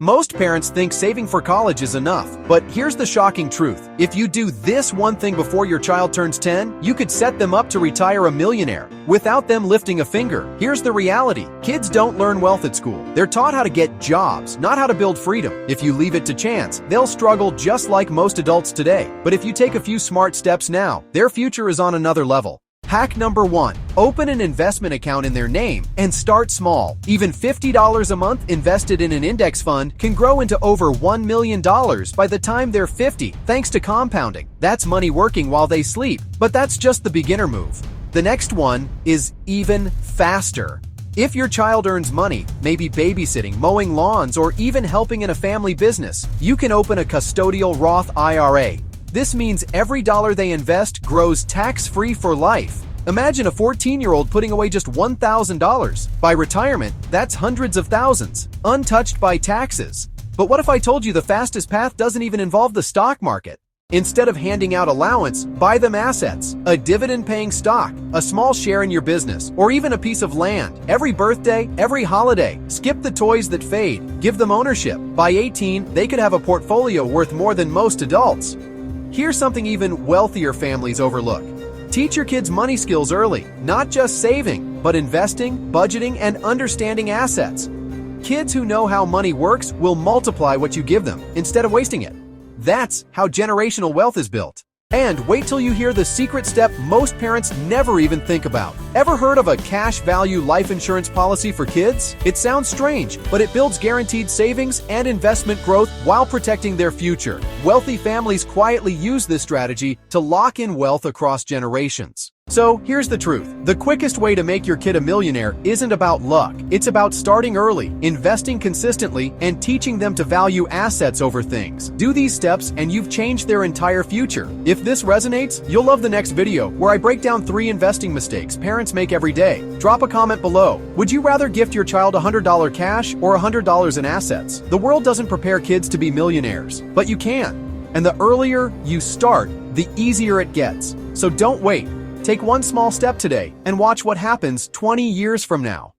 Most parents think saving for college is enough, but here's the shocking truth. If you do this one thing before your child turns 10, you could set them up to retire a millionaire without them lifting a finger. Here's the reality. Kids don't learn wealth at school. They're taught how to get jobs, not how to build freedom. If you leave it to chance, they'll struggle just like most adults today. But if you take a few smart steps now, their future is on another level. Hack number 1. Open an investment account in their name and start small. Even $50 a month invested in an index fund can grow into over $1 million by the time they're 50, thanks to compounding. That's money working while they sleep. But that's just the beginner move. The next one is even faster. If your child earns money, maybe babysitting, mowing lawns, or even helping in a family business, you can open a Custodial Roth IRA. This means every dollar they invest grows tax-free for life. Imagine a 14-year-old putting away just $1,000. By retirement, that's hundreds of thousands, untouched by taxes. But what if I told you the fastest path doesn't even involve the stock market? Instead of handing out allowance, buy them assets, a dividend-paying stock, a small share in your business, or even a piece of land. Every birthday, every holiday, skip the toys that fade, give them ownership. By 18, they could have a portfolio worth more than most adults. Here's something even wealthier families overlook. Teach your kids money skills early, not just saving, but investing, budgeting, and understanding assets. Kids who know how money works will multiply what you give them instead of wasting it. That's how generational wealth is built. And wait till you hear the secret step most parents never even think about. Ever heard of a cash value life insurance policy for kids? It sounds strange, but it builds guaranteed savings and investment growth while protecting their future. Wealthy families quietly use this strategy to lock in wealth across generations. So here's the truth. The quickest way to make your kid a millionaire isn't about luck. It's about starting early, investing consistently, and teaching them to value assets over things. Do these steps and you've changed their entire future. If this resonates, you'll love the next video where I break down 3 investing mistakes parents make every day. Drop a comment below. Would you rather gift your child $100 cash or $100 in assets? The world doesn't prepare kids to be millionaires, but you can. And the earlier you start, the easier it gets. So don't wait. Take one small step today and watch what happens 20 years from now.